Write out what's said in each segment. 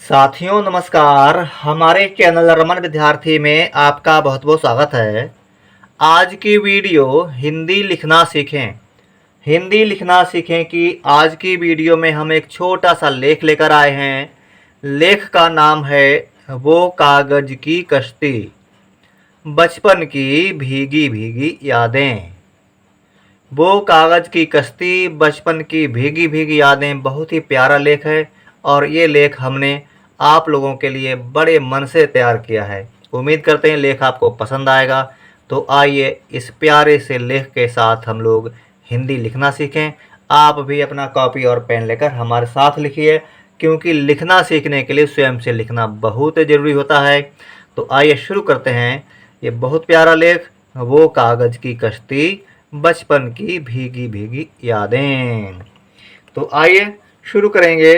साथियों नमस्कार। हमारे चैनल रमन विद्यार्थी में आपका बहुत बहुत स्वागत है। आज की वीडियो हिंदी लिखना सीखें। हिंदी लिखना सीखें कि आज की वीडियो में हम एक छोटा सा लेख लेकर आए हैं। लेख का नाम है वो कागज की कश्ती, बचपन की भीगी भीगी यादें। वो कागज की कश्ती, बचपन की भीगी भीगी यादें बहुत ही प्यारा लेख है और ये लेख हमने आप लोगों के लिए बड़े मन से तैयार किया है। उम्मीद करते हैं लेख आपको पसंद आएगा। तो आइए इस प्यारे से लेख के साथ हम लोग हिंदी लिखना सीखें। आप भी अपना कॉपी और पेन लेकर हमारे साथ लिखिए, क्योंकि लिखना सीखने के लिए स्वयं से लिखना बहुत ज़रूरी होता है। तो आइए शुरू करते हैं ये बहुत प्यारा लेख, वो कागज़ की कश्ती, बचपन की भीगी भीगी यादें। तो आइए शुरू करेंगे।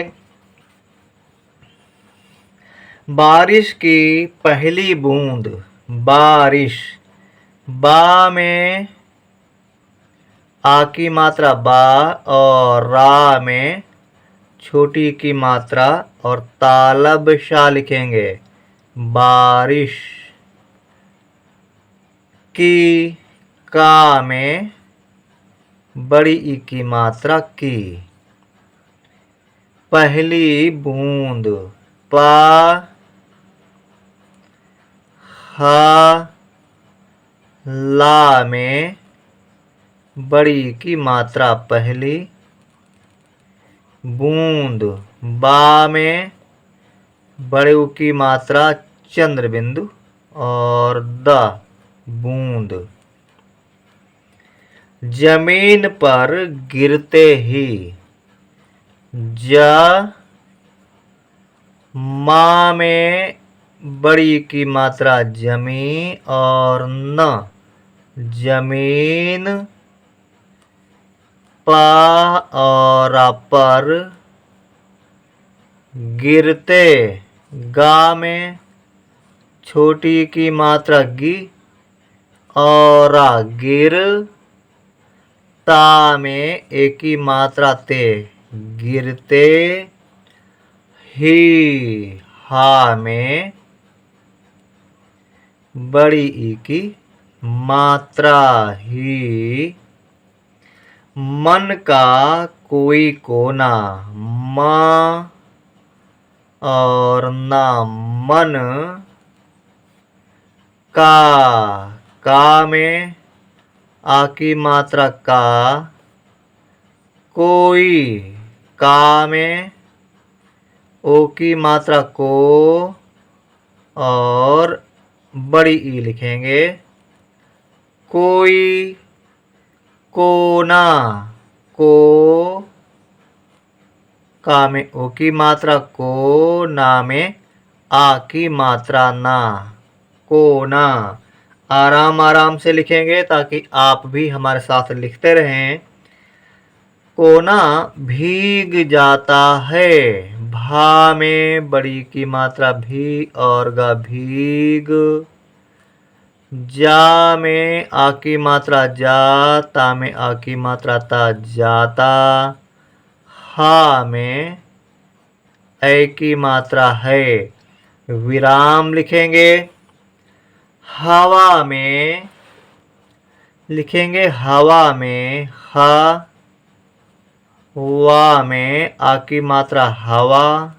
बारिश की पहली बूंद, बारिश। बा में आ की मात्रा बा और रा में छोटी की मात्रा और तालब शा लिखेंगे। बारिश। की का में बड़ी ई की मात्रा की। पहली बूंद, पा हा ला में बड़ी की मात्रा पहली। बूंद, बा में बड़े ऊ की मात्रा चंद्र बिंदु और द बूंद। जमीन पर गिरते ही, ज मा में बड़ी की मात्रा जमी और न जमीन। पा और पर गिरते, गा में छोटी की मात्रा गी और गिर। ता में एक की मात्रा ते, गिरते। ही हा में बड़ी ई की मात्रा ही। मन का कोई कोना, म और ना मन। का में आ की मात्रा का। कोई, का में ओ की मात्रा को और बड़ी ई लिखेंगे। कोई, कोना, को। का में ओ की मात्रा को, ना में आ की मात्रा ना, कोना। आराम आराम से लिखेंगे ताकि आप भी हमारे साथ लिखते रहें। कोना भीग जाता है, भा में बड़ी की मात्रा भी और गा भीग। जा में आ की मात्रा जा, ता में आ की मात्रा ता, जाता। हा में ऐ की मात्रा है, विराम लिखेंगे। हवा में लिखेंगे, हवा में हा। वा में आ की मात्रा हवा।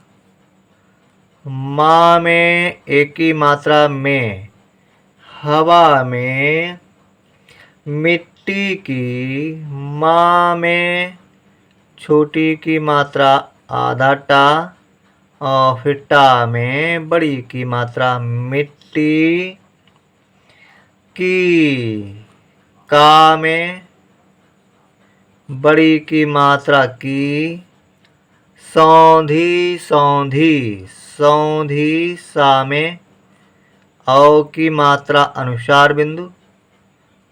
मा में एक की मात्रा में, हवा में। मिट्टी की, मा में छोटी की मात्रा आधा टा और फिर टा में बड़ी की मात्रा मिट्टी की। का में बड़ी की मात्रा की। सौंधी सौंधी, सौंधी सा में औ की मात्रा अनुसार बिंदु।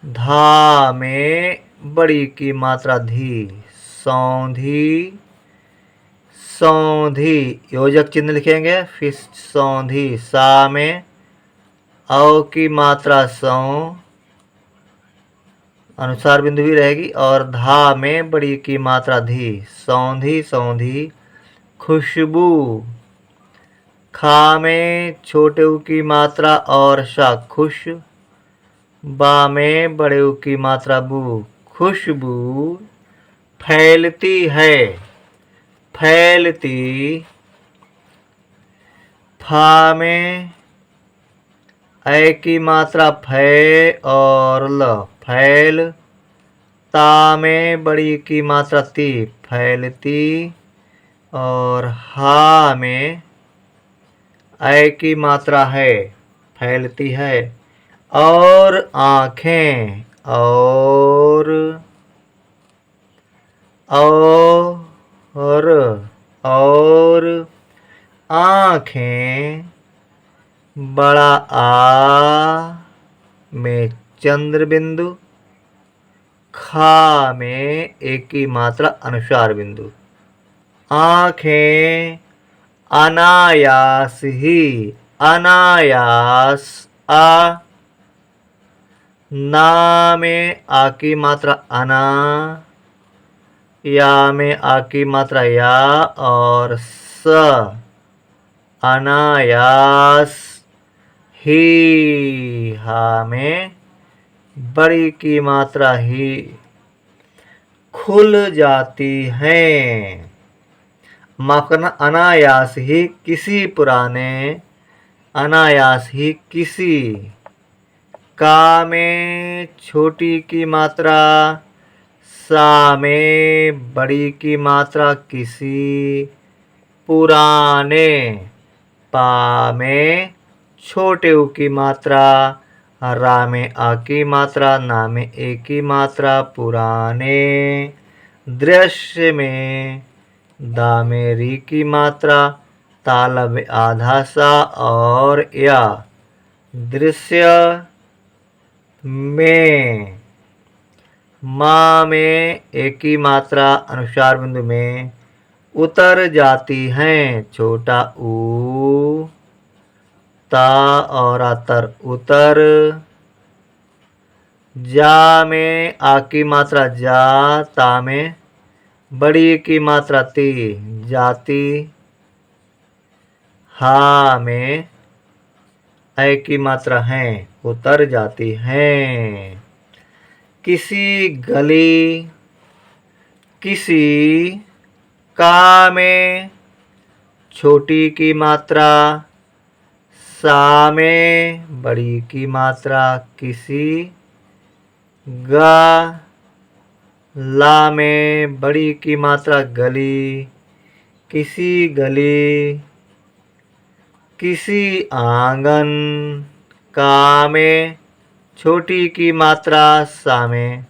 धा में बड़ी की मात्रा धी, सौंधी। सौंधी योजक चिन्ह लिखेंगे। फिर सौंधी सा में औ की मात्रा सौ, अनुसार बिंदु भी रहेगी और धा में बड़ी की मात्रा धी, सौंधी सौंधी। खुशबू, खा में छोटे ऊ की मात्रा और शा खुश। बा में बड़े ऊ की मात्रा बू खुशबू। फैलती है फैलती। फा में ऐ की मात्रा फै और ल फैल। ता में बड़ी की मात्रा ती फैलती। और हा में ऐ की मात्रा है फैलती है। और आँखें और आँखें। बड़ा आ में चंद्र बिंदु। खा में एक की मात्रा अनुसार बिंदु। आँखें अनायास ही अनायास आ। ना में आ की मात्रा अना। या में आ की मात्रा या और स अनायास ही। हा में बड़ी की मात्रा ही खुल जाती हैं। माफ करना, अनायास ही किसी पुराने अनायास ही किसी। का में छोटी की मात्रा सा में बड़ी की मात्रा किसी पुराने। पा में छोटे ऊ की मात्रा। रा में आ की मात्रा। ना में ए की मात्रा पुराने। दृश्य में दा में री की मात्रा। तालब आधा सा और या। दृश्य में माँ में एक की मात्रा अनुसार बिंदु में उतर जाती हैं। छोटा ऊ ता और आतर उतर। जा में आ की मात्रा जा। ता में बड़ी की मात्रा ती जाती। हा में ऐ की मात्रा हैं उतर जाती हैं। किसी गली किसी। का में छोटी की मात्रा सा में बड़ी की मात्रा किसी। गा ला में बड़ी की मात्रा गली किसी गली। किसी आंगन। का में छोटी की मात्रा सा में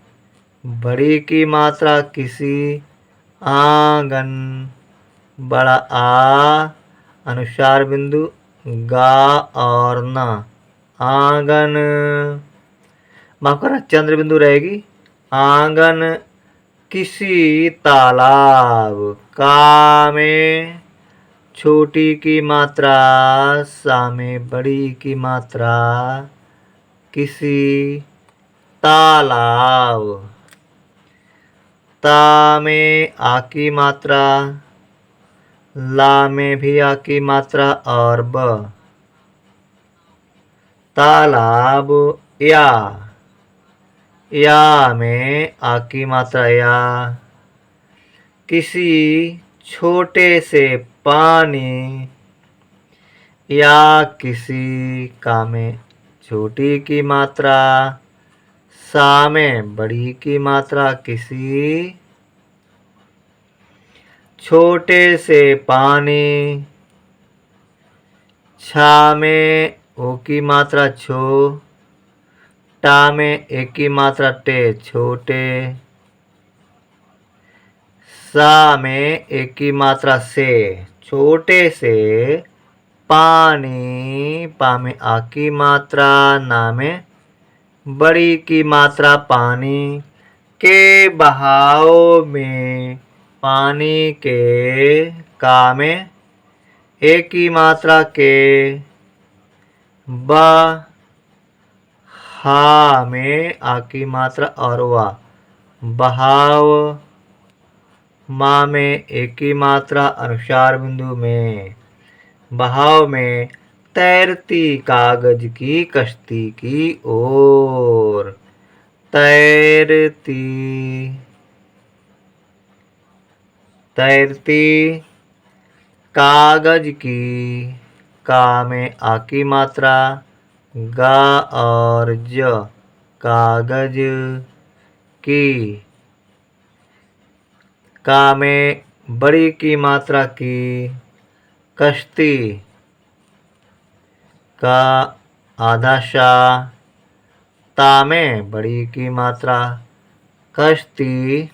बड़ी की मात्रा किसी आंगन। बड़ा आ अनुसार बिंदु गा और न आंगन। माफ करना, चंद्र बिंदु रहेगी। आंगन किसी तालाब। का में छोटी की मात्रा सा में बड़ी की मात्रा किसी तालाब। ता में आ की मात्रा। ला में भी आ की मात्रा और ब तालाब। या में आ की मात्रा या। किसी छोटे से पानी। या किसी। का में छोटी की मात्रा सा में बड़ी की मात्रा किसी छोटे से पानी। छा में ओ की मात्रा छो। टा में एक की मात्रा टे छोटे। सा में एक की मात्रा से छोटे से पानी। पा में आ की मात्रा। ना में बड़ी की मात्रा पानी। के बहाव में पानी के। का में एक की मात्रा के। बा हा में आ की मात्रा और वा बहाव। माँ में एक की मात्रा अनुसार बिंदु में बहाव में तैरती कागज की कश्ती की ओर। तैरती तैरती कागज की, का में आ की मात्रा, गा और ज, कागज की, का में बड़ी की मात्रा की, कश्ती, का आधा शा, ता में बड़ी की मात्रा, कश्ती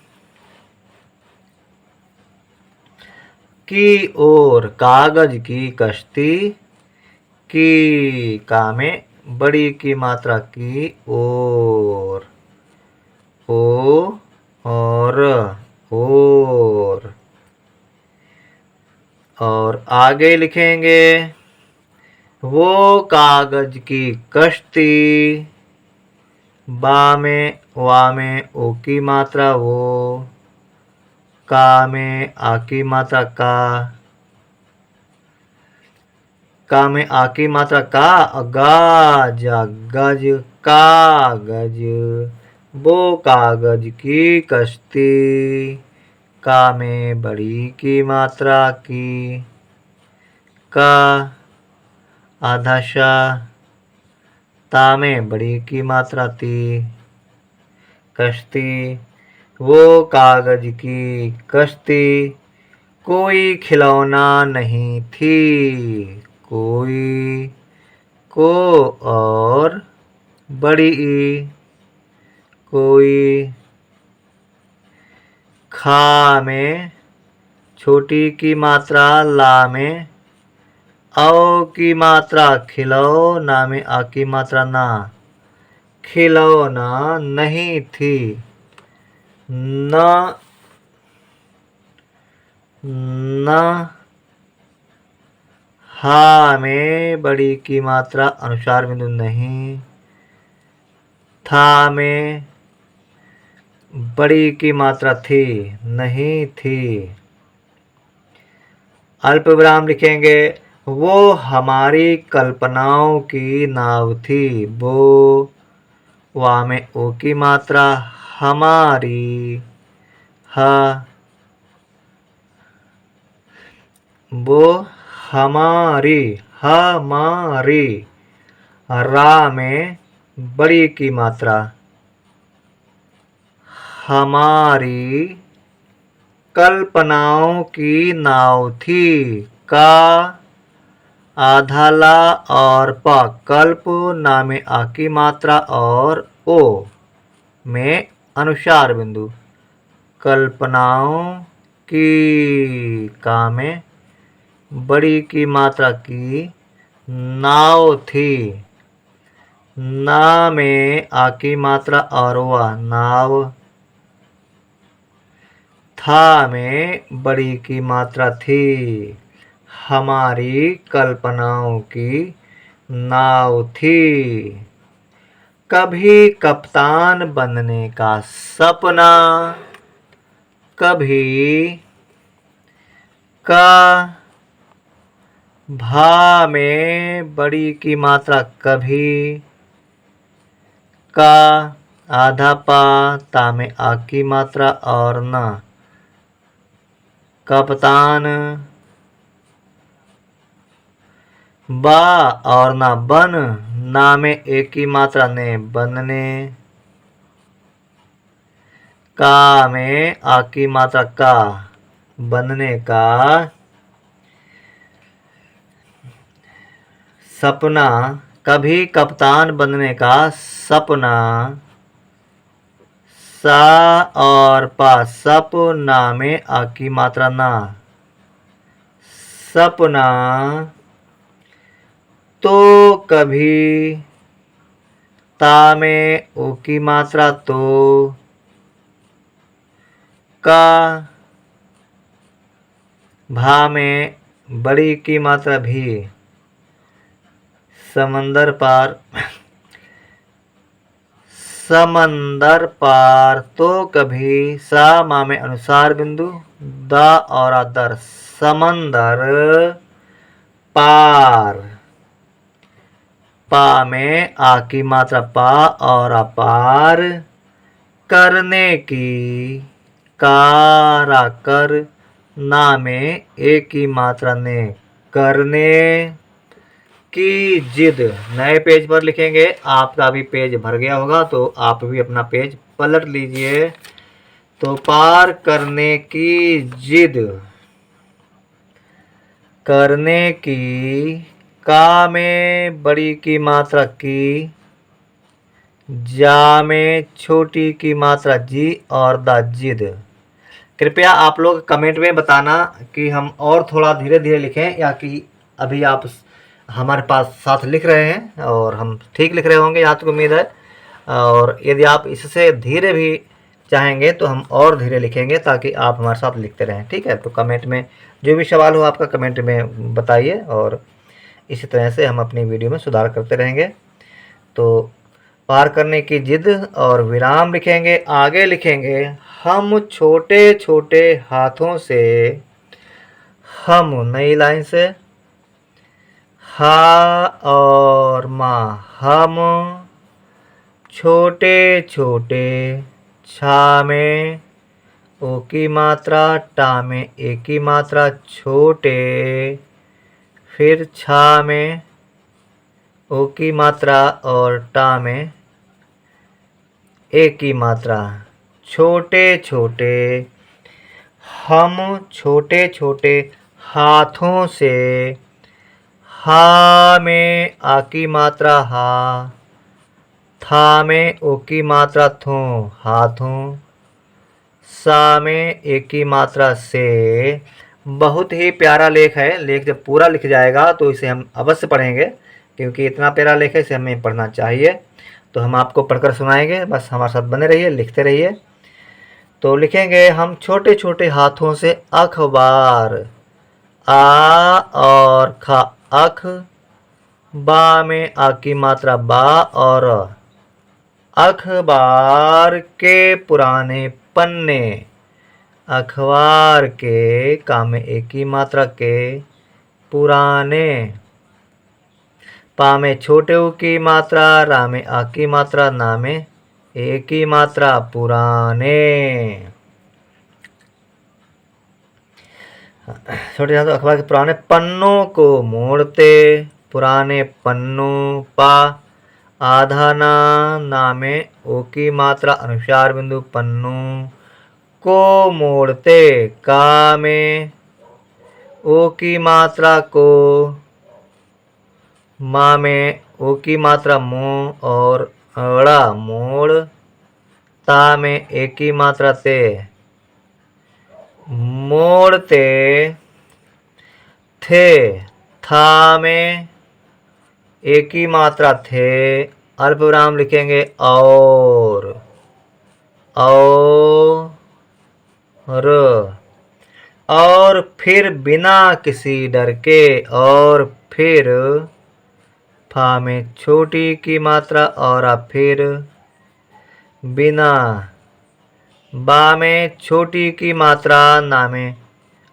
की ओर, कागज की कश्ती की, का में बड़ी की मात्रा की ओर। ओ और और आगे लिखेंगे, वो कागज की कश्ती, बा में वा में ओ की मात्रा वो, का में आ की मात्रा का में आ की मात्रा का, गाज गज, कागज, वो कागज की कश्ती, का में बड़ी की मात्रा की, का आधा शा, ता में बड़ी की मात्रा ती, कश्ती, वो कागज की कश्ती कोई खिलौना नहीं थी। कोई, को और बड़ी ई, कोई, खा में छोटी की मात्रा, ला में औ की मात्रा, खिलौना में आ की मात्रा ना, खिलौना नहीं थी। न हा में बड़ी की मात्रा अनुसार बिंदु नहीं, था में बड़ी की मात्रा थी, नहीं थी। अल्प विराम लिखेंगे, वो हमारी कल्पनाओं की नाव थी। वो, वा में ओ की मात्रा, हमारी, हा, वो हमारी, हमारी, रा में बड़ी की मात्रा, हमारी कल्पनाओं की नाव थी। का आधा ला और प, कल्प, ना में आ की मात्रा और ओ में अनुसार बिंदु, कल्पनाओं की, का में बड़ी की मात्रा की नाव थी। ना में आ की मात्रा और वा, नाव, था में बड़ी की मात्रा थी। हमारी कल्पनाओं की नाव थी। कभी कप्तान बनने का सपना, कभी, का, भा में बड़ी की मात्रा कभी, का आधा पा, ता में आ की मात्रा और ना, कप्तान, बा और ना बन, ना में एक की मात्रा ने, बनने, का में आ की मात्रा का, बनने का, सपना, कभी कप्तान बनने का सपना, सा और पा, सपना में आ की मात्रा ना, सपना, तो कभी, ता में ओ की मात्रा तो, का, भा में बड़ी की मात्रा भी, समंदर पार, समंदर पार, तो कभी, सा मा में अनुसार बिंदु, दा और आदर, समंदर पार। पा में आ की मात्रा पा और अपार। करने की कारा कर। ना में ए की मात्रा ने करने की जिद। नए पेज पर लिखेंगे। आपका भी पेज भर गया होगा तो आप भी अपना पेज पलट लीजिए। तो पार करने की जिद। करने की का में बड़ी की मात्रा की। जा में छोटी की मात्रा जी और द जिद। कृपया आप लोग कमेंट में बताना कि हम और थोड़ा धीरे धीरे लिखें या कि अभी आप हमारे पास साथ लिख रहे हैं और हम ठीक लिख रहे होंगे, यहाँ तक उम्मीद है। और यदि आप इससे धीरे भी चाहेंगे तो हम और धीरे लिखेंगे ताकि आप हमारे साथ लिखते रहें। ठीक है, तो कमेंट में जो भी सवाल हो आपका कमेंट में बताइए और इसी तरह से हम अपनी वीडियो में सुधार करते रहेंगे। तो पार करने की जिद और विराम लिखेंगे। आगे लिखेंगे हम छोटे छोटे हाथों से। हम नई लाइन से हा और माँ हम छोटे छोटे। छा में ओ की मात्रा टा में ए की मात्रा छोटे। फिर छा में ओ की मात्रा और टा में ए की मात्रा छोटे छोटे। हम छोटे छोटे हाथों से। हा में आ की मात्रा हा। था में ओ की मात्रा थो हाथों। सा में ए की मात्रा से। बहुत ही प्यारा लेख है। लेख जब पूरा लिख जाएगा तो इसे हम अवश्य पढ़ेंगे क्योंकि इतना प्यारा लेख है, इसे हमें पढ़ना चाहिए। तो हम आपको पढ़कर सुनाएंगे, बस हमारे साथ बने रहिए, लिखते रहिए। तो लिखेंगे हम छोटे छोटे हाथों से अखबार। आ और ख अख। बा में आ की मात्रा बा और अखबार के पुराने पन्ने। अखबार के का में एक ही मात्रा के पुराने। पा में छोटे ऊ की मात्रा, रा में आ की मात्रा, ना में ए की मात्रा पुराने। छोटे हाथों अखबार के पुराने पन्नों को मोड़ते। पुराने पन्नों। पा आधा ना में ओ की मात्रा अनुसार बिंदु पन्नों को मोड़ते। का में ओ की मात्रा को। माँ में ओ की मात्रा मो और अड़ा मोड़। ता में ए की मात्रा ते मोड़ते। थे था में एक ही मात्रा थे। अल्पविराम लिखेंगे और और फिर बिना किसी डर के। और फिर फा में छोटी की मात्रा और फिर बिना। बा में छोटी की मात्रा, ना में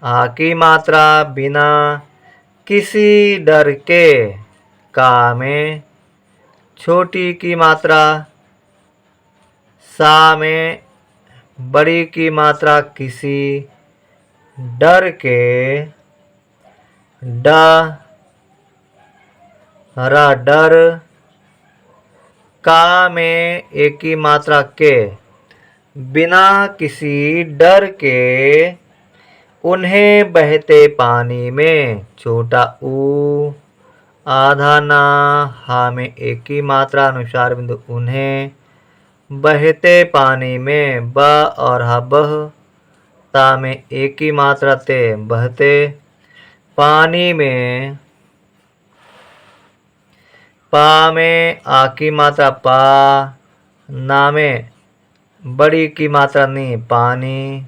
आ की मात्रा बिना किसी डर के। का में छोटी की मात्रा, सा में बड़ी की मात्रा किसी डर के। ड हरा डर। का में एक की मात्रा के बिना किसी डर के उन्हें बहते पानी में। छोटा ऊ आधा ना, हा में एक की मात्रा अनुसार बिंदु उन्हें बहते पानी में। ब और हा बह। ता में एक की मात्रा ते बहते पानी में। पा में आ की मात्रा पा, ना में बड़ी की मात्रा नी पानी।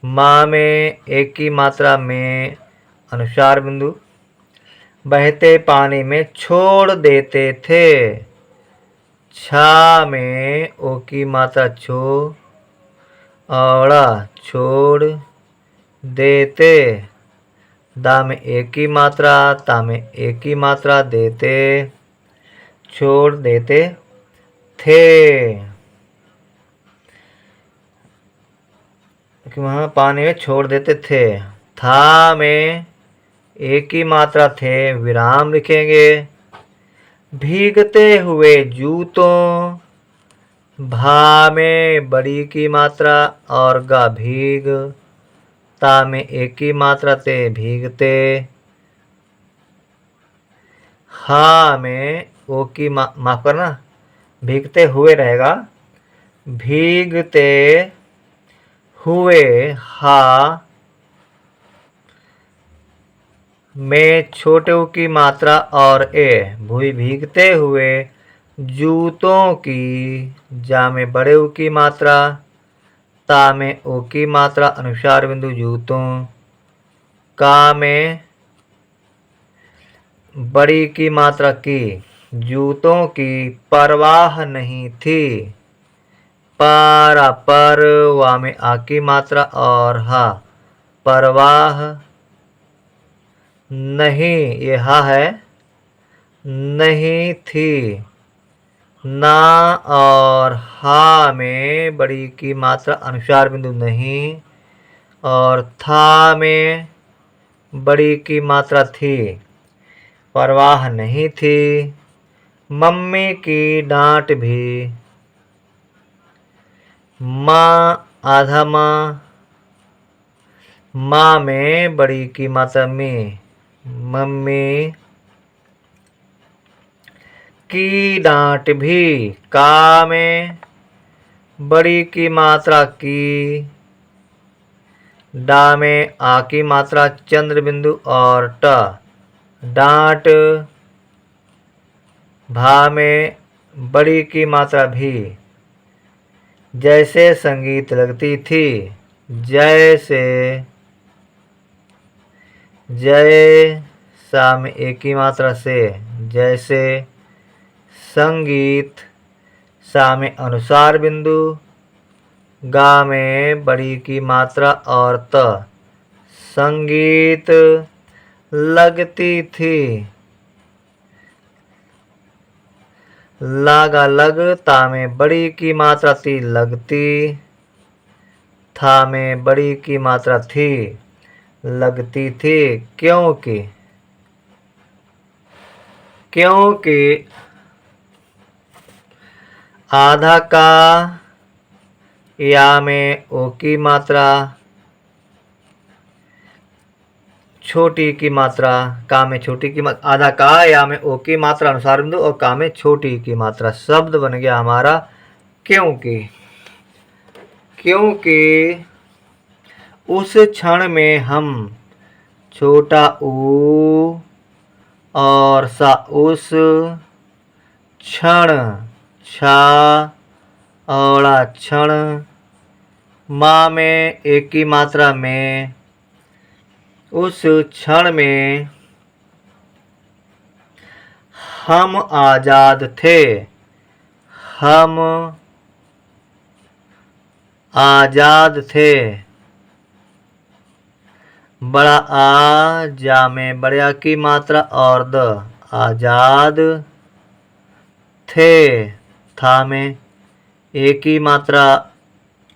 माँ में एक की मात्रा में अनुसार बिंदु बहते पानी में छोड़ देते थे। छा में ओ की मात्रा छो औड़ा छोड़ देते। दा में एक की मात्रा, ता में एक की मात्रा, देते छोड़ देते थे, कि वहाँ पानी में छोड़ देते थे। था में एक की मात्रा, थे विराम लिखेंगे। भीगते हुए जूतों, भा में बड़ी की मात्रा और गा भीग, ता में एक की मात्रा, ते भीगते। हा में ओ की माफ करना, भीगते हुए रहेगा, भीगते हुए, हा में छोटे ऊ की मात्रा और ए, भूई भीगते हुए जूतों की, जा में बड़े ऊ की मात्रा, ता में ओ की मात्रा अनुसार बिंदु जूतों, का में बड़ी की मात्रा की, जूतों की परवाह नहीं थी। पारा पर, वा में आ की मात्रा और हा, परवाह नहीं, ये हा है, नहीं थी। ना और हा में बड़ी की मात्रा अनुसार बिंदु नहीं, और था में बड़ी की मात्रा थी, परवाह नहीं थी। मम्मी की डांट भी, माँ आधा माँ, माँ में बड़ी की मात्रा में, मम्मी की डांट भी, का में बड़ी की मात्रा की, डा में आ की मात्रा चंद्र बिंदु और ट, डांट। भा में बड़ी की मात्रा भी, जैसे संगीत लगती थी, जैसे, जय, सा में एक की मात्रा से, जैसे संगीत, सा में अनुसार बिंदु, गा में बड़ी की मात्रा और त, संगीत लगती थी। लागा लग, ता में बड़ी की मात्रा थी, लगती, था में बड़ी की मात्रा थी, लगती थी। क्योंकि, क्योंकि आधा का, या में ओ की मात्रा, छोटी की मात्रा, का में छोटी की मात्रा, आधा का या में ओ की मात्रा अनुसार बिंदु और का में छोटी की मात्रा, शब्द बन गया हमारा क्योंकि। क्योंकि उस क्षण में हम, छोटा ऊ और सा उस, क्षण, छा औड़ा क्षण, माँ में एक की मात्रा में, उस क्षण में हम आजाद थे, हम आजाद थे। बड़ा आ, जा में बड़ा की मात्रा और द, आजाद थे, था में एक की मात्रा,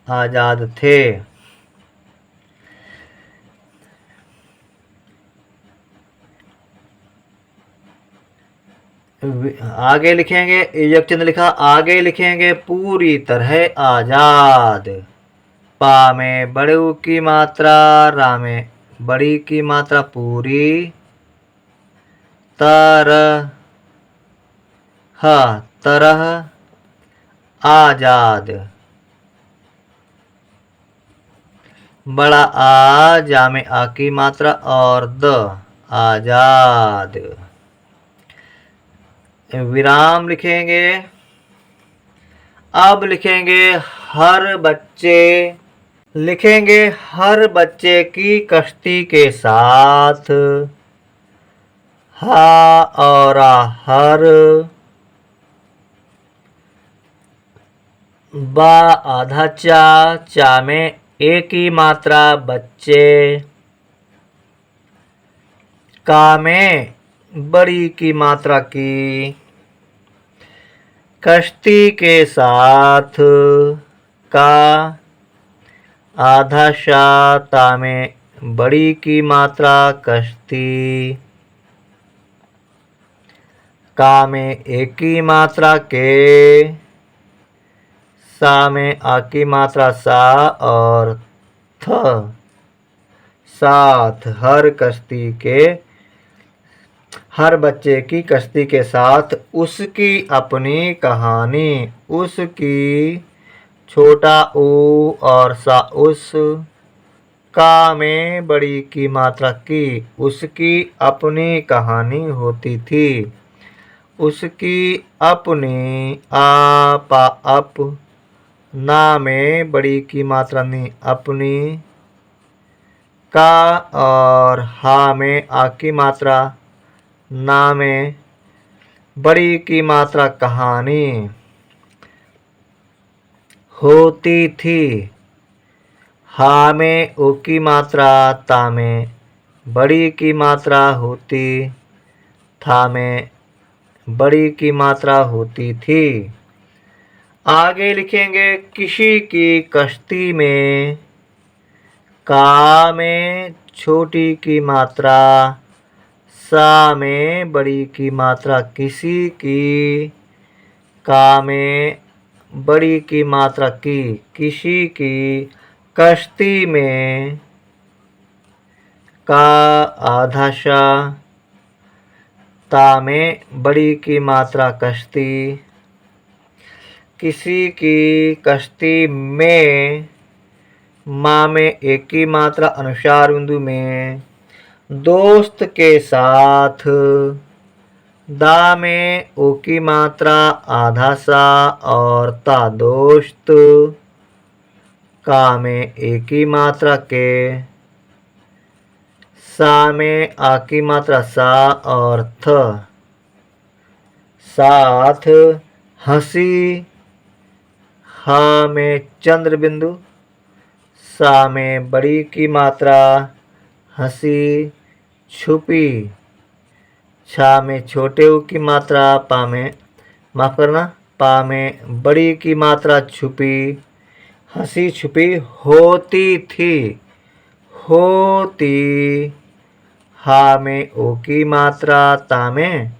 आजाद थे। आगे लिखेंगे, एक चिन्ह लिखा, आगे लिखेंगे पूरी तरह आजाद। पा में बड़े ऊ की मात्रा, रा में बड़ी की मात्रा पूरी, तरह, तरह आजाद। बड़ा आ, जा में आ की मात्रा और द, आजाद। विराम लिखेंगे। अब लिखेंगे हर बच्चे, लिखेंगे हर बच्चे की कश्ती के साथ, हा और हर, बा आधा चा, चा में एक ही मात्रा बच्चे, का में बड़ी की मात्रा की कश्ती के साथ का आधा शा ता में बड़ी की मात्रा कश्ती का में एक की मात्रा के सा में आ की मात्रा सा और थ साथ हर बच्चे की कश्ती के साथ उसकी अपनी कहानी। उसकी छोटा ऊ और सा उस का में बड़ी की मात्रा की उसकी अपनी कहानी होती थी। उसकी अपनी आ पा अप ना में बड़ी की मात्रा नी अपनी का और हा में आ की मात्रा ना में बड़ी की मात्रा कहानी होती थी। हा में ओ की मात्रा ता में बड़ी की मात्रा होती था में बड़ी की मात्रा होती थी। आगे लिखेंगे किसी की कश्ती में का में छोटी की मात्रा सा में बड़ी की मात्रा किसी की का में बड़ी की मात्रा की किसी की कश्ती में का आधा शा ता में बड़ी की मात्रा कश्ती किसी की कश्ती में माँ में एक की मात्रा अनुसार बिंदु में दोस्त के साथ दा में ओ की मात्रा आधा सा और ता दोस्त का में एक की मात्रा के सा में आ की मात्रा सा और थ साथ हंसी हा में चंद्र बिंदु सा में बड़ी की मात्रा हंसी छुपी छा में छोटे ऊ की मात्रा पा में माफ करना पा में बड़ी की मात्रा छुपी हंसी छुपी होती थी। होती हा में ओ की मात्रा ता में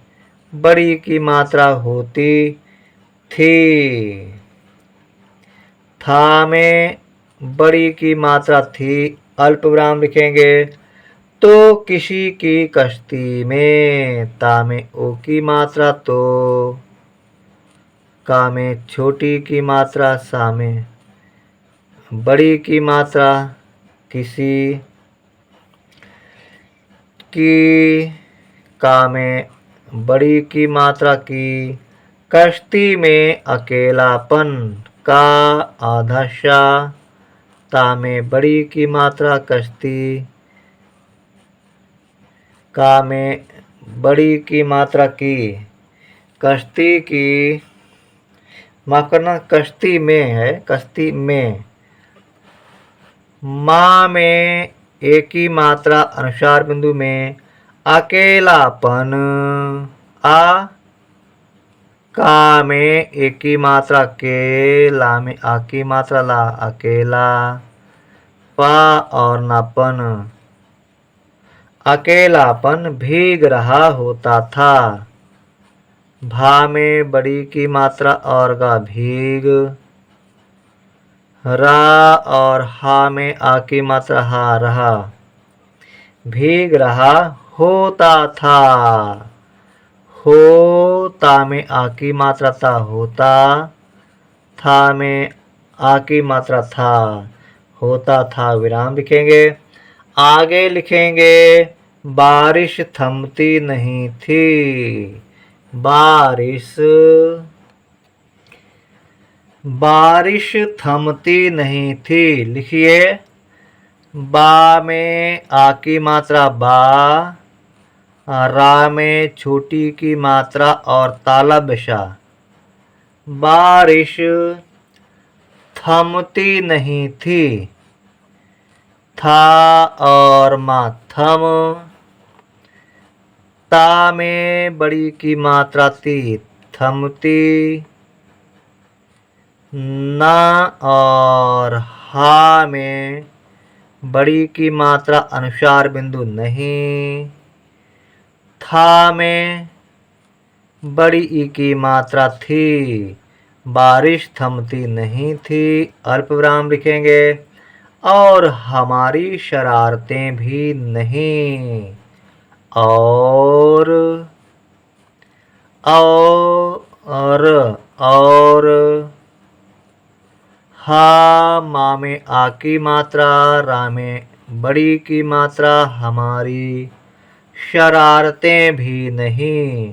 बड़ी की मात्रा होती थी। था में बड़ी की मात्रा थी अल्प विराम लिखेंगे। तो किसी की कश्ती में ता में ओ की मात्रा तो का में छोटी की मात्रा सा में बड़ी की मात्रा किसी की का में बड़ी की मात्रा की कश्ती में अकेलापन का आधा शा ता में बड़ी की मात्रा कश्ती का में बड़ी की मात्रा की कश्ती की माफ करना कश्ती में है कश्ती में माँ में एक ही मात्रा अनुसार बिंदु में अकेलापन आ का में एक ही मात्रा के ला में आ की मात्रा ला अकेला पा और नापन अकेलापन भीग रहा होता था। भा में बड़ी की मात्रा और गा भीग रा और हा में आ की मात्रा हा रहा भीग रहा होता था। होता में आ की मात्रा था होता था में आ की मात्रा था होता था विराम लिखेंगे। आगे लिखेंगे बारिश थमती नहीं थी। बारिश थमती नहीं थी लिखिए। बा में आ की मात्रा बा रा में छोटी की मात्रा और ताला बशा बारिश थमती नहीं थी। था और मा थम ता में बड़ी की मात्रा ती, थमती ना, और हा में बड़ी की मात्रा अनुस्वार बिंदु नहीं, था में बड़ी ई की मात्रा थी, बारिश थमती नहीं थी, अल्प विराम लिखेंगे, और हमारी शरारतें भी नहीं, और हा माँ में आ की मात्रा, रा में बड़ी की मात्रा, हमारी शरारतें भी नहीं,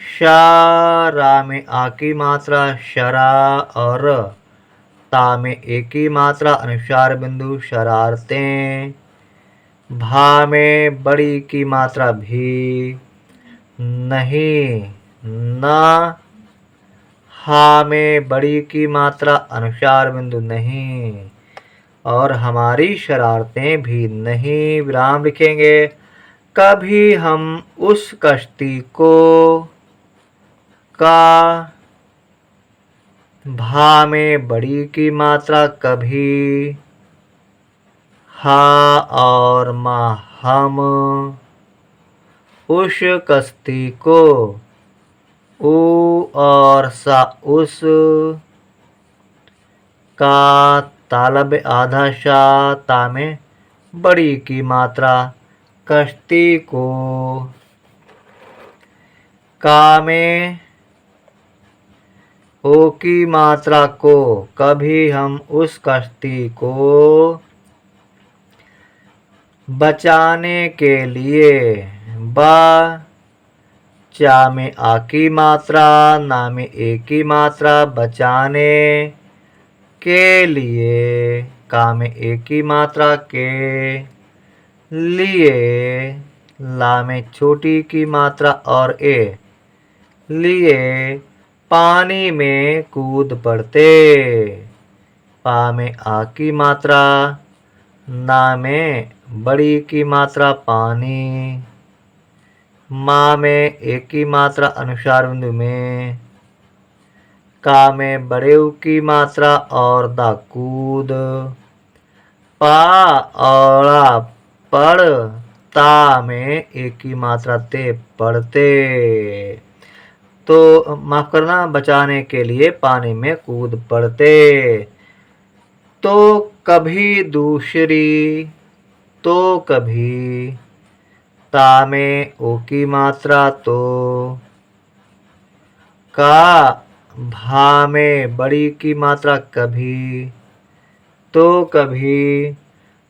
शा रा में आ की मात्रा, शरा, और ता में एक की मात्रा अनुस्वार बिंदु, शरारतें, भा में बड़ी की मात्रा भी नहीं, ना, हा में बड़ी की मात्रा अनुस्वार बिंदु नहीं, और हमारी शरारतें भी नहीं, विराम लिखेंगे। कभी हम उस कश्ती को, का, भा में बड़ी की मात्रा कभी, हा और मा हम उस कश्ती को, ऊ और सा उस, का तालब आधा शा, ता में बड़ी की मात्रा कश्ती को, का में ओ की मात्रा को, कभी हम उस कश्ती को बचाने के लिए, बा, चा में आ की मात्रा, ना में ए की मात्रा, बचाने के लिए, का में ए की मात्रा के लिए, ला में छोटी की मात्रा और ए, लिए पानी में कूद पड़ते, पा में आ की मात्रा, ना में बड़ी की मात्रा पानी, माँ में एक की मात्रा अनुस्वार बिंदु में, का में बड़े ऊ की मात्रा और दा कूद, पा औड़ा पड़, ता में एक की मात्रा ते पड़ते, तो माफ करना, बचाने के लिए पानी में कूद पड़ते। तो कभी दूसरी, तो कभी, ता में ओ की मात्रा तो, का, भा में बड़ी की मात्रा कभी, तो कभी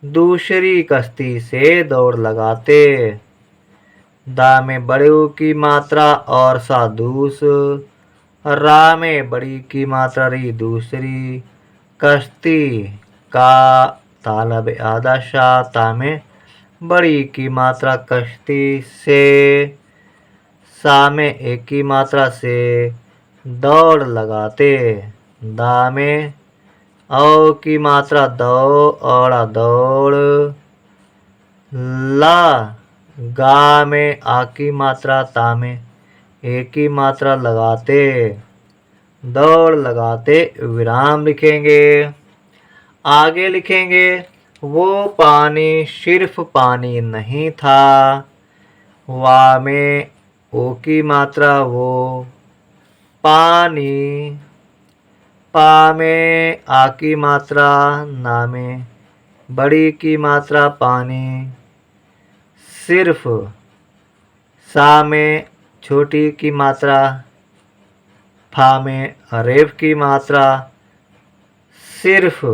दूसरी कश्ती से दौड़ लगाते, दा में बड़े ऊ की मात्रा और सा दूस, रा में बड़ी की मात्रा री दूसरी कश्ती, का तालब आधा शा, ता में बड़ी की मात्रा कश्ती से, सा में एक की मात्रा से दौड़ लगाते, दा में औ की मात्रा दौ औड़ा दौड़, ला, गा में आ की मात्रा, ता में एक की मात्रा लगाते, दौड़ लगाते, विराम लिखेंगे। आगे लिखेंगे, वो पानी सिर्फ पानी नहीं था, वा में ओ की मात्रा वो, पानी, पा में आ की मात्रा, ना में बड़ी की मात्रा पानी, सिर्फ, सा में छोटी की मात्रा, फा में रेफ की मात्रा, सिर्फ,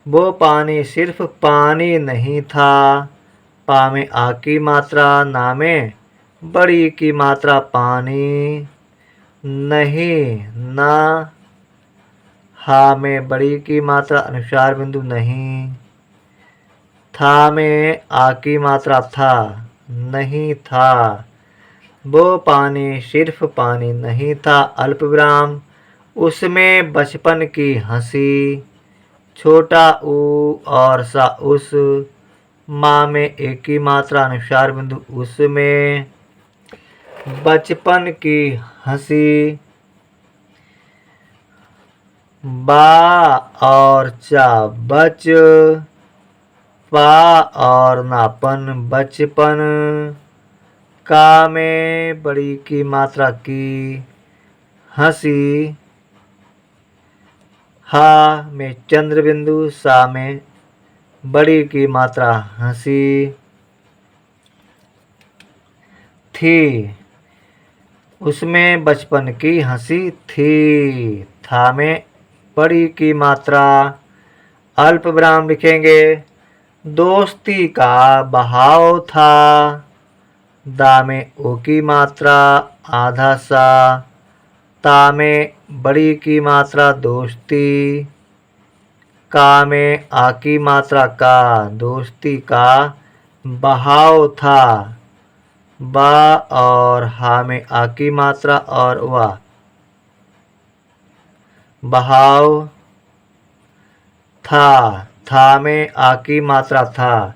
वो पानी सिर्फ पानी नहीं था, पा में आ की मात्रा, ना में बड़ी की मात्रा पानी नहीं, ना, हा में बड़ी की मात्रा अनुस्वार बिंदु नहीं, था में आ की मात्रा था, नहीं था, वो पानी सिर्फ पानी नहीं था, अल्प विराम, उसमें बचपन की हंसी, छोटा ऊ और सा उस, माँ में एक ही मात्रा अनुस्वार बिंदु उसमें। बचपन की हंसी, बा और चा बच, पा और नापन बचपन। का में बड़ी की मात्रा की हंसी, हा में चंद्र बिंदु, सा में बड़ी की मात्रा हंसी। थी, उसमें बचपन की हंसी थी। था में बड़ी की मात्रा अल्प विराम लिखेंगे। दोस्ती का बहाव था। दा में ओ की मात्रा आधा सा। ता में बड़ी की मात्रा दोस्ती। का में आ की मात्रा का दोस्ती का बहाव था। बा और हा में आ की मात्रा और वाह बहाव था में आ की मात्रा था।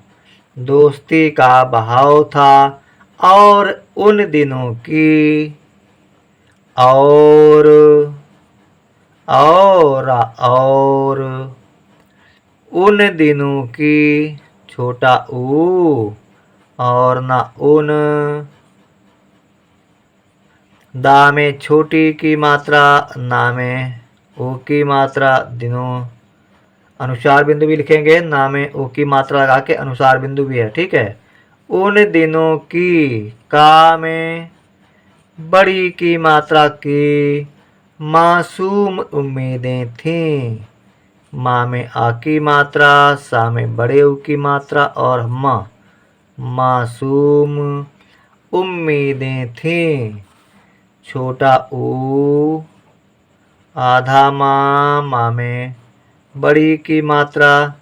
दोस्ती का बहाव था। और उन दिनों की और उन दिनों की छोटा ऊ और ना उन। दा में छोटी की मात्रा, ना में ओ की मात्रा, दिनों अनुसार बिंदु भी लिखेंगे। ना में ओ की मात्रा लगा के अनुसार बिंदु भी है, ठीक है। उन दिनों की, का में बड़ी की मात्रा की मासूम उम्मीदें थीं। माँ में आ की मात्रा, सा में बड़े ऊ की मात्रा और मासूम उम्मीदें थीं। छोटा ऊ, आधा माँ में बड़ी की मात्रा,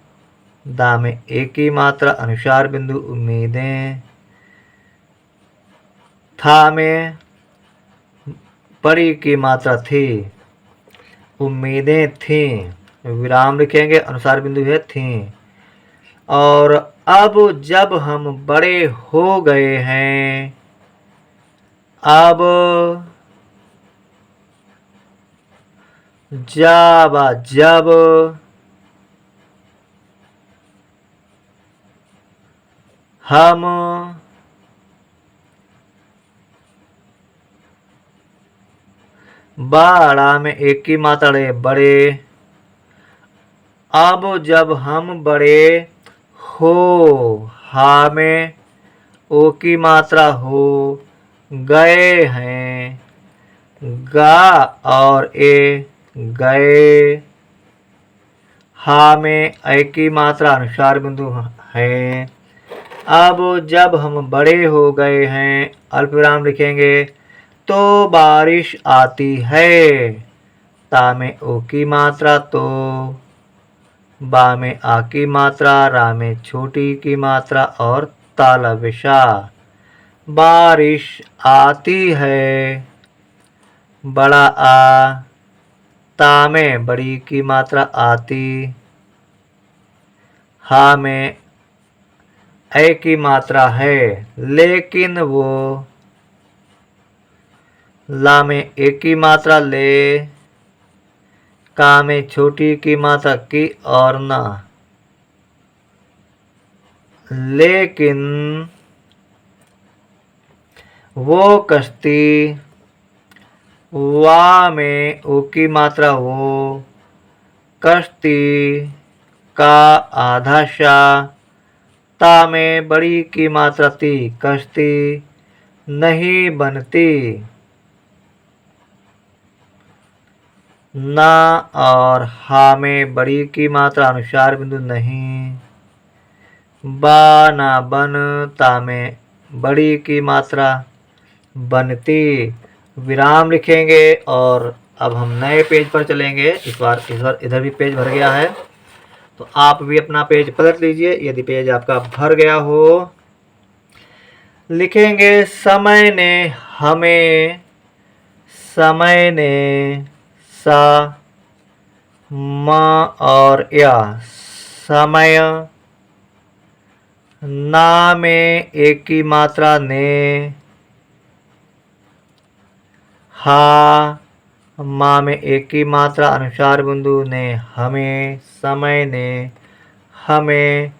दा में एक की मात्रा अनुसार बिंदु उम्मीदें। था में बड़ी की मात्रा थी, उम्मीदें थीं। विराम लिखेंगे, अनुसार बिंदु है थीं। और अब जब हम बड़े हो गए हैं, अब जब हम बड़ा में एक की मात्रा रे बड़े। अब जब हम बड़े हो, हा में ओ की मात्रा हो गए हैं। गा और ए गए। हा में ए की मात्रा अनुसार बिंदु है। अब जब हम बड़े हो गए हैं, अल्पविराम लिखेंगे। तो बारिश आती है। ता में ओ की मात्रा तो, बा में आ की मात्रा, रा में छोटी की मात्रा और ताला विशा। बारिश आती है, बड़ा आ। ता में बड़ी की मात्रा आती। हा में ए की मात्रा है, लेकिन वो। ला में एक की मात्रा ले। का में छोटी की मात्रा की और ना। लेकिन वो कश्ती, वा में ओ की मात्रा वो कश्ती का आधा शा। ता में बड़ी की मात्रा ती, कश्ती नहीं बनती। ना और हा में बड़ी की मात्रा अनुसार बिंदु नहीं। बा ना बन, ता में बड़ी की मात्रा बनती। विराम लिखेंगे और अब हम नए पेज पर चलेंगे। इस बार इधर भी पेज भर गया है, तो आप भी अपना पेज पलट लीजिए। यदि पेज आपका भर गया हो, लिखेंगे समय ने हमें, समय ने सा म और या समय ना में एक की मात्रा ने, हा माँ में एक की मात्रा अनुसार बिंदु ने, हमें समय ने हमें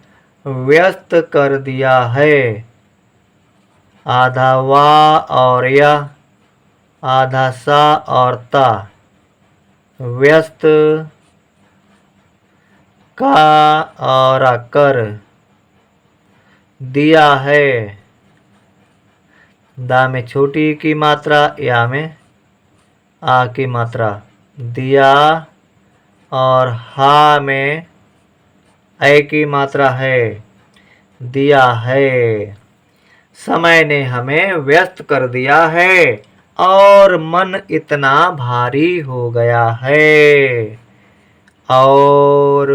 व्यस्त कर दिया है। आधा वा और यह, आधा सा और ता, व्यस्त का और कर दिया है। दा में छोटी की मात्रा, या में आ की मात्रा, दिया और हा में ए की मात्रा है, दिया है। समय ने हमें व्यस्त कर दिया है और मन इतना भारी हो गया है। और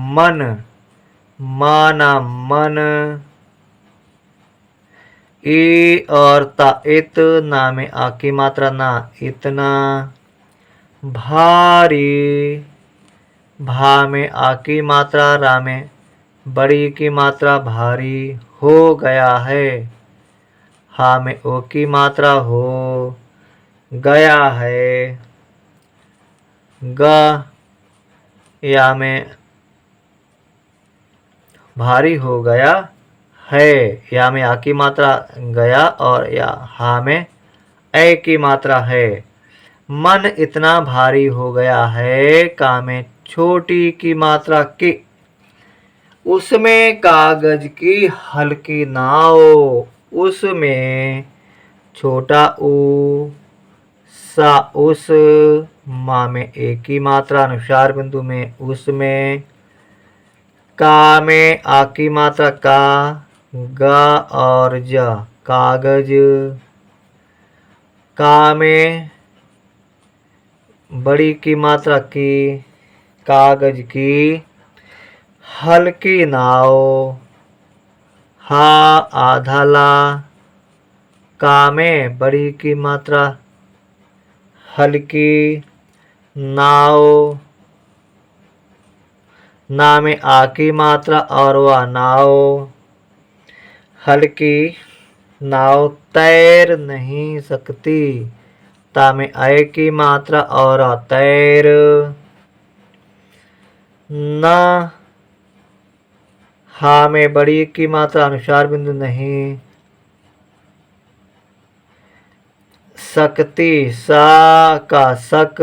मन, माना मन, ई और ता इत, ना में आ की मात्रा ना, इतना भारी, भा में आ की मात्रा, रा में बड़ी की मात्रा भारी हो गया है। हा में ओ की मात्रा हो गया है। ग या में भारी हो गया है। या में आ की मात्रा गया और या हा में ए की मात्रा है। मन इतना भारी हो गया है, का में छोटी की मात्रा की, उसमें कागज की हल्की नाव, उसमें छोटा ऊ, सा उस, माँ में एक की मात्रा अनुसार बिंदु में उसमें, का में आ की मात्रा का, गा और जा कागज, का में बड़ी की मात्रा की, कागज की हल्की नाव, हा आधा ला, का में बड़ी की मात्रा हल्की नाव, ना में आ की मात्रा और वह नाव, हल्की नाव तैर नहीं सकती। ता में ए की मात्रा और तैर, न हा में बड़ी की मात्रा अनुसार बिंदु नहीं सकती, सा का सक,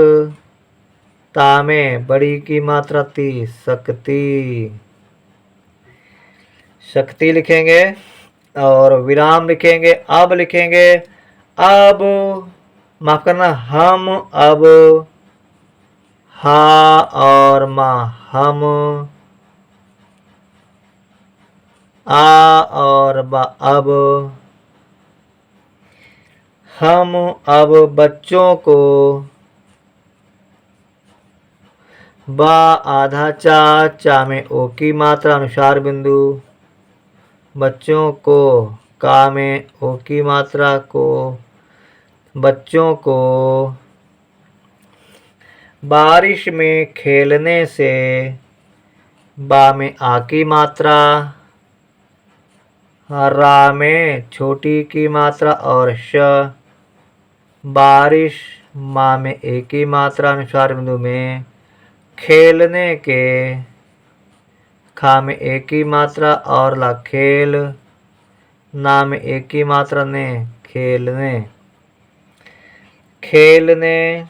ता में बड़ी की मात्रा ती, सकती, शक्ति लिखेंगे और विराम लिखेंगे। अब लिखेंगे, अब माफ करना, हम अब, हा और माँ हम, आ और बा अब, हम अब बच्चों को, बा आधा चा, चा में ओ की मात्रा अनुसार बिंदु, बच्चों को, का में ओ की मात्रा को, बच्चों को बारिश में खेलने से, बा में आ की मात्रा, रा में छोटी की मात्रा और श, बारिश, माँ में एक की मात्रा अनुसार बिंदु में, खेलने के, खा में एक की मात्रा और ला खेल, ना में एक की मात्रा ने, खेलने, खेलने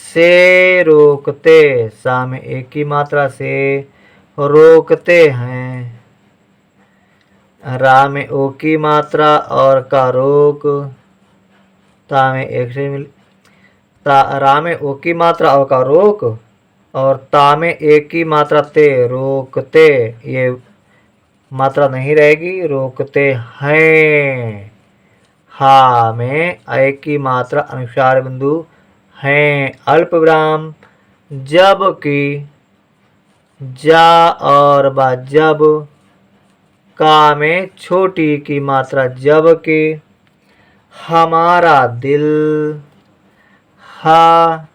से रोकते, सा में एक की मात्रा से रोकते हैं। रा में ओ की मात्रा और का रोक, ता में एक से मिल, रा में ओ की मात्रा और का रोक और ता में एक की मात्रा ते, रोकते, ये मात्रा नहीं रहेगी, रोकते हैं। हा में एक की मात्रा अनुसार बिंदु हैं, अल्प विराम, जबकि, जा और बा जब, का में छोटी की मात्रा जबकि, हमारा दिल, हा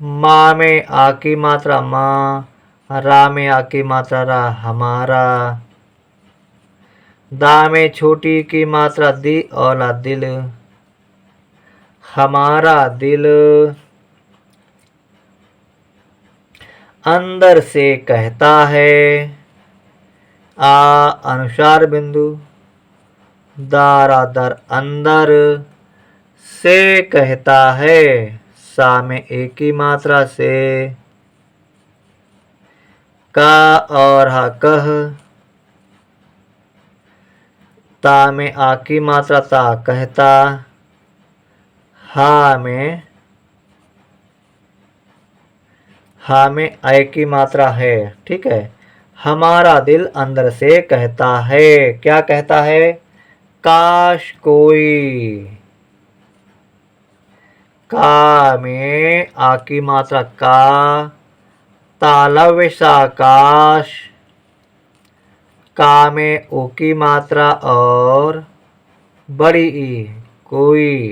माँ में आ की मात्रा माँ, रा में आ की मात्रा रा, हमारा। दा में छोटी की मात्रा दी और ला, दिल, हमारा दिल। अंदर से कहता है, आ अनुसार बिंदु, दारा दर अंदर, से कहता है, सा में एक ही मात्रा से, का और हा कह, ता में आ की मात्रा ता कहता, हा में ऐ की मात्रा है। ठीक है। हमारा दिल अंदर से कहता है, क्या कहता है? काश कोई, का में आ की मात्रा का, तालव्य सा काश, का में ओ की मात्रा और बड़ी ई, कोई,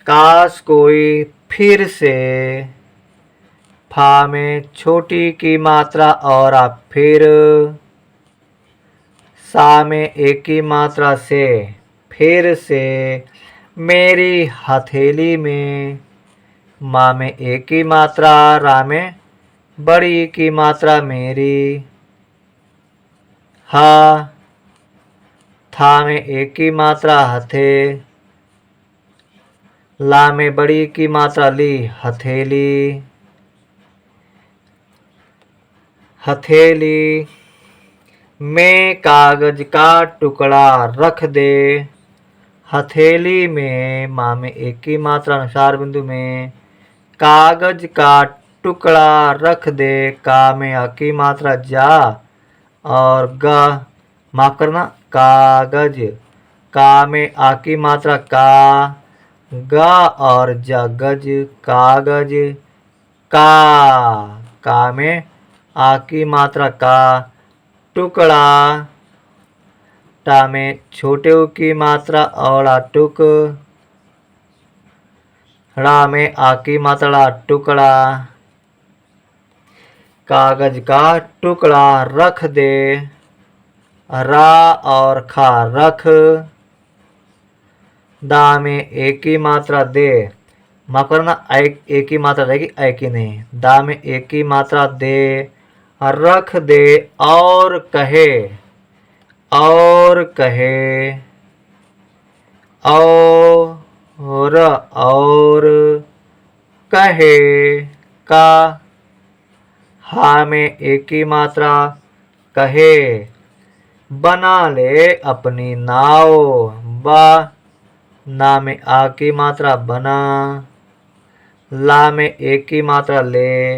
काश कोई फिर से, फा में छोटी की मात्रा और आप फिर, सा में एक की मात्रा से, फिर से, मेरी हथेली में, माँ में एक की मात्रा, रा में बड़ी की मात्रा मेरी, हा, था में एक की मात्रा हथे, ला में बड़ी की मात्रा ली, हथेली, हथेली। में कागज का टुकड़ा रख दे, हथेली में, माँ में एक की मात्रा अनुसार बिंदु में, कागज का टुकड़ा रख दे, का में आ की मात्रा जा और ग, माफ करना, कागज, का में आ की मात्रा का, ग और ज, गज, कागज, का में आ की मात्रा का, टुकड़ा, टा में छोटे उ की मात्रा और टुक, ड़ा में आ की मात्रा टुकड़ा, कागज का टुकड़ा रख दे, रा और खा रख, दा में एक की मात्रा दे, माफ करना, एक की मात्रा रहेगी, ऐ की नहीं, दा में एक की मात्रा दे, रख दे और कहे, और कहे, और कहे, का, हा में एक की मात्रा, कहे, बना ले अपनी नाव, बा, ना में आ की मात्रा बना, ला में एक की मात्रा ले,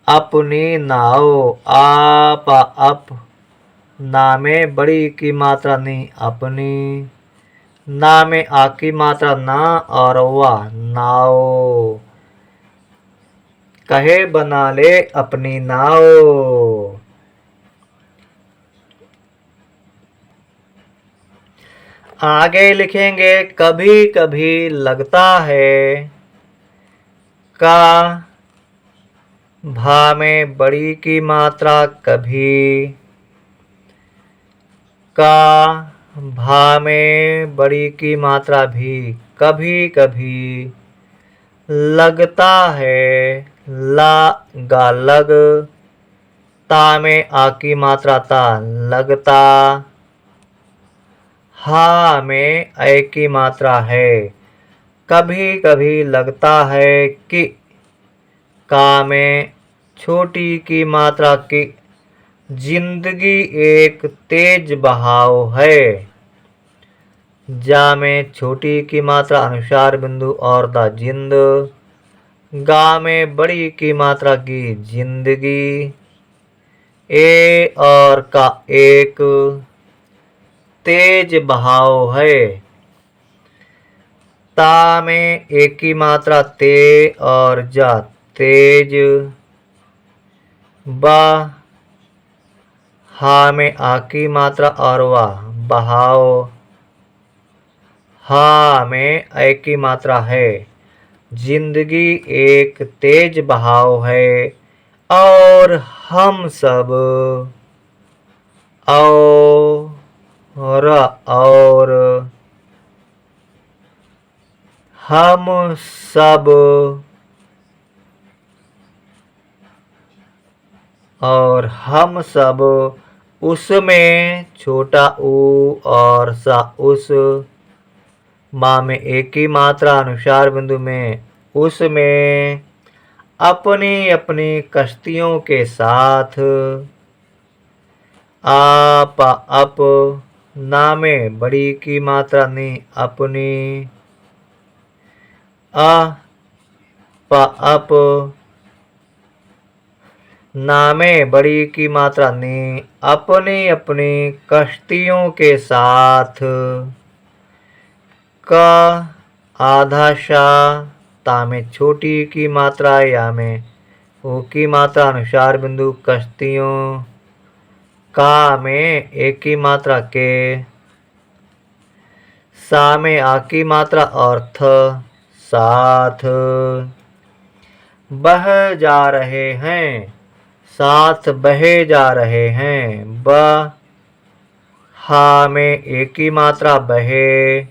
अपनी नाव, आप, अप, ना में बड़ी की मात्रा नहीं, अपनी, ना में आ की मात्रा ना और वाह, नाव, कहे बना ले अपनी नाव। आगे लिखेंगे, कभी कभी लगता है, का, भा में बड़ी की मात्रा कभी, का, भा में बड़ी की मात्रा भी, कभी कभी, लगता है, ला, गा लग, ता में आ की मात्रा ता, लगता, हा में ऐ की मात्रा है, कभी कभी लगता है कि, का में छोटी की मात्रा की, जिंदगी एक तेज बहाव है, जा में छोटी की मात्रा अनुसार बिंदु और दा जिंद, गा में बड़ी की मात्रा की, जिंदगी, ए और का एक, तेज बहाव है, ता में एक की मात्रा ते और जा, तेज, बा, हा में आ की मात्रा और वाह, बहाव, हा में ऐ की मात्रा है, जिंदगी एक तेज बहाव है और हम सब और हम सब उसमें छोटा ऊ और सा उस माँ में एक ही मात्रा अनुसार बिंदु में उसमें अपनी अपनी कश्तियों के साथ आप अप ना में बड़ी की मात्रा ने अपनी अप नामे बड़ी की मात्रा ने अपनी अपनी कश्तियों के साथ का आधा शाह तामे छोटी की मात्रा या में ओ की मात्रा अनुसार बिंदु कश्तियों का में एक की मात्रा के सा में आ की मात्रा और थ साथ बह जा रहे हैं, साथ बहे जा रहे हैं। ब हा में एक की मात्रा बहे,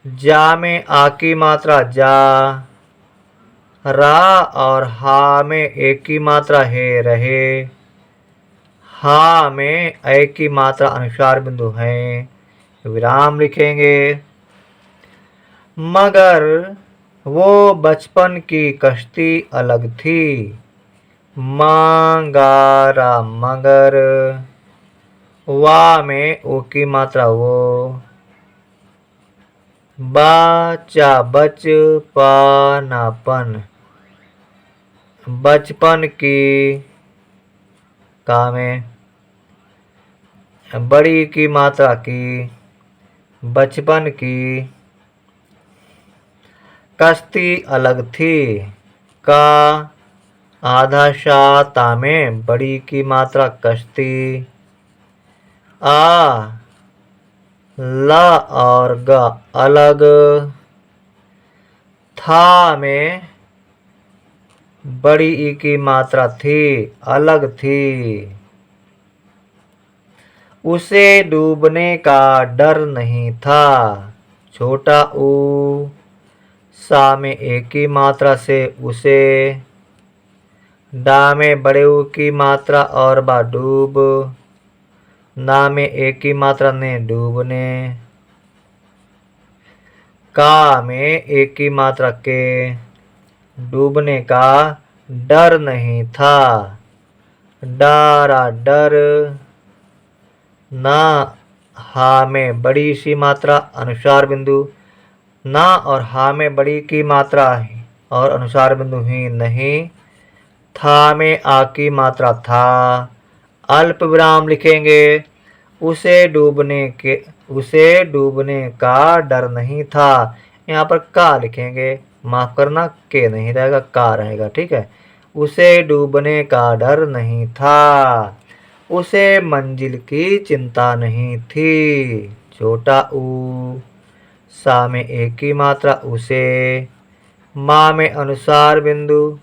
जा में आ की मात्रा जा, रा और हा में एक की मात्रा है रहे, हा में ए की मात्रा अनुसार बिंदु है, विराम लिखेंगे। मगर वो बचपन की कश्ती अलग थी। मांगारा मगर, वा में ओ की मात्रा वो, बाचा बचपनापन, बचपन की का में बड़ी की मात्रा की, बचपन की कश्ती अलग थी। का आधा शाह तामे बड़ी की मात्रा कश्ती, आ ला और ग अलग, था में बड़ी ई की मात्रा थी अलग थी। उसे डूबने का डर नहीं था। छोटा ऊ सा में एक की मात्रा से उसे, डा में बड़े ऊ की मात्रा और बा डूब, ना में एक की मात्रा ने डूबने, का में एक की मात्रा के डूबने का डर नहीं था। डरा डर, ना हा में बड़ी सी मात्रा अनुसार बिंदु, ना और हा में बड़ी की मात्रा और अनुसार बिंदु ही नहीं, था में आ की मात्रा था, अल्प विराम लिखेंगे। उसे डूबने का डर नहीं था। यहाँ पर का लिखेंगे, माफ करना के नहीं रहेगा, का रहेगा, ठीक है। उसे डूबने का डर नहीं था, उसे मंजिल की चिंता नहीं थी। छोटा ऊ सा में एक की मात्रा उसे, माँ में अनुसार बिंदु,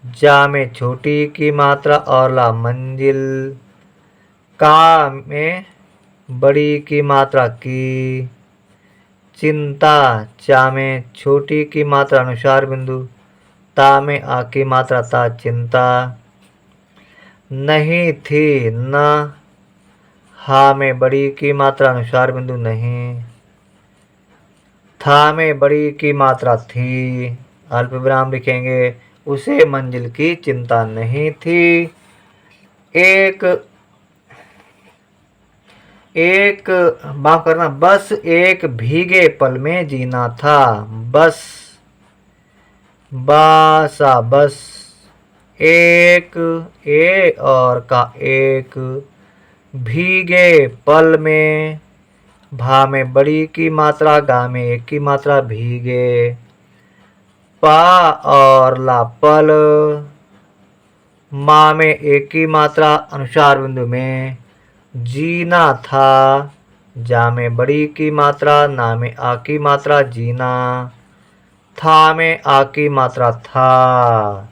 जा में छोटी की मात्रा और ला मंजिल, का में बड़ी की मात्रा की, चिंता चा में छोटी की मात्रा अनुसार बिंदु, ता में आ की मात्रा ता चिंता नहीं थी। न हा में बड़ी की मात्रा अनुसार बिंदु नहीं, था में बड़ी की मात्रा थी, अल्प विराम लिखेंगे। उसे मंजिल की चिंता नहीं थी। माफ करना, बस एक भीगे पल में जीना था। बस बासा बस, एक ए और का एक, भीगे पल में, भा में बड़ी की मात्रा, गा में एक की मात्रा भीगे, पा और ला पल, माँ में एक की मात्रा अनुसार बिंदु में, जीना था, जा में बड़ी की मात्रा, ना में आ की मात्रा जीना, था में आ की मात्रा था,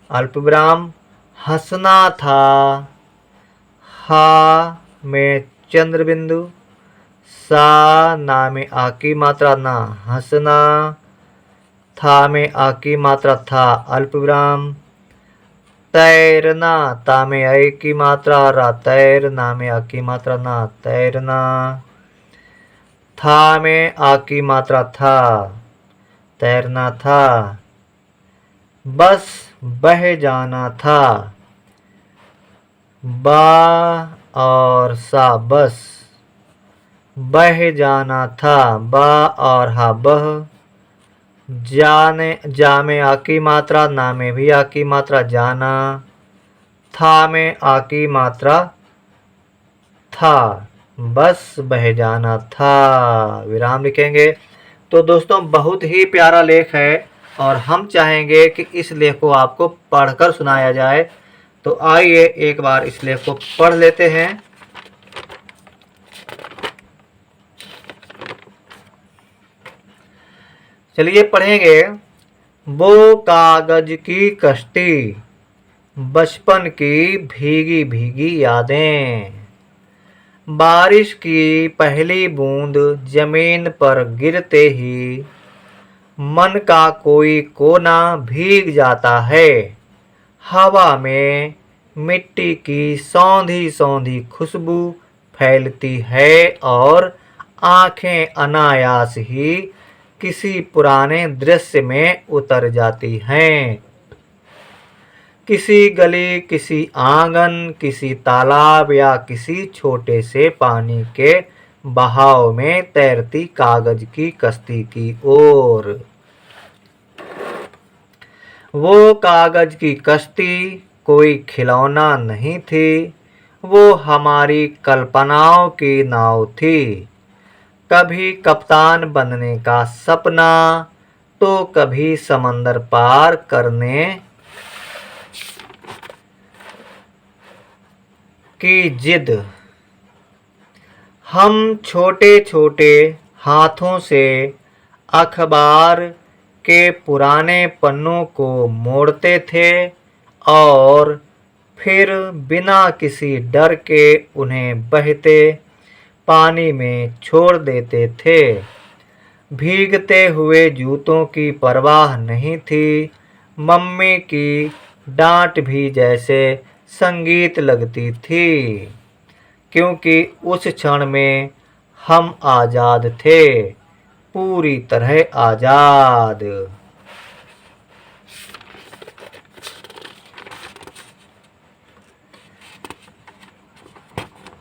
अल्पविराम हंसना था, हा में चंद्र बिंदु, सा ना में आ की मात्रा ना, हंसना, था में आ की मात्रा था, अल्पविराम, तैरना, ता में ऐ की मात्रा रा, तैर, ना में आ की मात्रा ना, तैरना, था में आ की मात्रा था, तैरना था, बस बह जाना था, बा और सा बस, बह जाना था, बा और हा बह, जाने, जा में आ की मात्रा, ना में भी आ की मात्रा, जाना, था में आ की मात्रा था, बस बह जाना था, विराम लिखेंगे। तो दोस्तों बहुत ही प्यारा लेख है और हम चाहेंगे कि इस लेख को आपको पढ़कर सुनाया जाए। तो आइए एक बार इस लेख को पढ़ लेते हैं। चलिए पढ़ेंगे। वो कागज की कश्ती, बचपन की भीगी भीगी यादें, बारिश की पहली बूंद जमीन पर गिरते ही मन का कोई कोना भीग जाता है। हवा में मिट्टी की सौंधी सौंधी खुशबू फैलती है और आंखें अनायास ही किसी पुराने दृश्य में उतर जाती हैं। किसी गली, किसी आंगन, किसी तालाब या किसी छोटे से पानी के बहाव में तैरती कागज की कश्ती की ओर। वो कागज की कश्ती कोई खिलौना नहीं थी, वो हमारी कल्पनाओं की नाव थी। कभी कप्तान बनने का सपना, तो कभी समंदर पार करने की जिद। हम छोटे छोटे हाथों से अखबार के पुराने पन्नों को मोड़ते थे और फिर बिना किसी डर के उन्हें बहते पानी में छोड़ देते थे। भीगते हुए जूतों की परवाह नहीं थी। मम्मी की डांट भी जैसे संगीत लगती थी, क्योंकि उस क्षण में हम आज़ाद थे, पूरी तरह आज़ाद।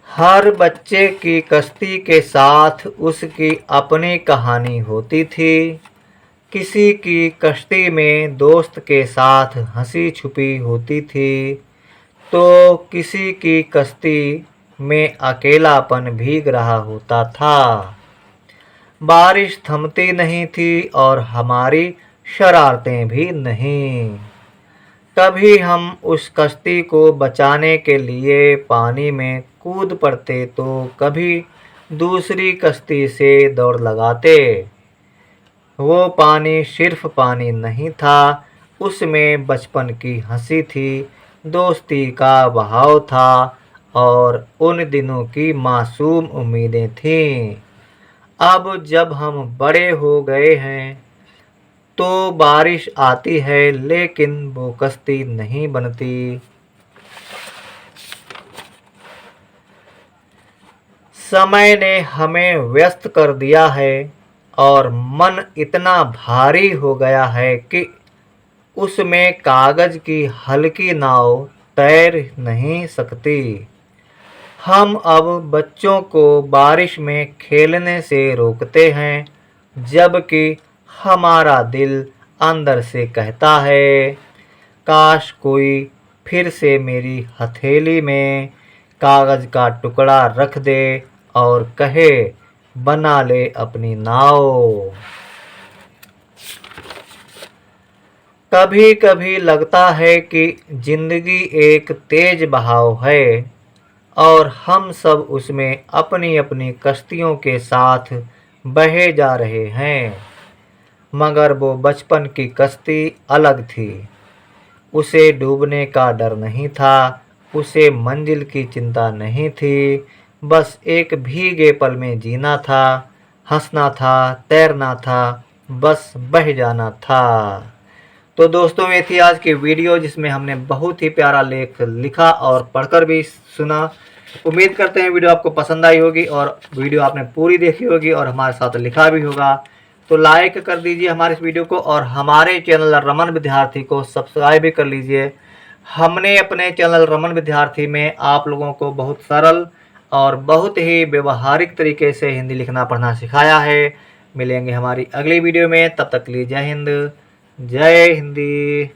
हर बच्चे की कश्ती के साथ उसकी अपनी कहानी होती थी। किसी की कश्ती में दोस्त के साथ हंसी छुपी होती थी, तो किसी की कश्ती में अकेलापन भीग रहा होता था। बारिश थमती नहीं थी और हमारी शरारतें भी नहीं। कभी हम उस कश्ती को बचाने के लिए पानी में कूद पड़ते, तो कभी दूसरी कश्ती से दौड़ लगाते। वो पानी सिर्फ पानी नहीं था, उसमें बचपन की हंसी थी, दोस्ती का बहाव था और उन दिनों की मासूम उम्मीदें थीं। अब जब हम बड़े हो गए हैं तो बारिश आती है, लेकिन वो कश्ती नहीं बनती। समय ने हमें व्यस्त कर दिया है और मन इतना भारी हो गया है कि उसमें कागज की हल्की नाव तैर नहीं सकती। हम अब बच्चों को बारिश में खेलने से रोकते हैं, जबकि हमारा दिल अंदर से कहता है, काश कोई फिर से मेरी हथेली में कागज का टुकड़ा रख दे और कहे, बना ले अपनी नाव। कभी कभी लगता है कि जिंदगी एक तेज बहाव है और हम सब उसमें अपनी अपनी कश्तियों के साथ बहे जा रहे हैं। मगर वो बचपन की कश्ती अलग थी। उसे डूबने का डर नहीं था, उसे मंजिल की चिंता नहीं थी, बस एक भीगे पल में जीना था, हंसना था, तैरना था, बस बह जाना था। तो दोस्तों ये थी आज की वीडियो जिसमें हमने बहुत ही प्यारा लेख लिखा और पढ़कर भी सुना। उम्मीद करते हैं वीडियो आपको पसंद आई होगी और वीडियो आपने पूरी देखी होगी और हमारे साथ लिखा भी होगा। तो लाइक कर दीजिए हमारे इस वीडियो को और हमारे चैनल रमन विद्यार्थी को सब्सक्राइब भी कर लीजिए। हमने अपने चैनल रमन विद्यार्थी में आप लोगों को बहुत सरल और बहुत ही व्यवहारिक तरीके से हिंदी लिखना पढ़ना सिखाया है। मिलेंगे हमारी अगली वीडियो में, तब तक के लिए जय हिंद, जय हिंदी।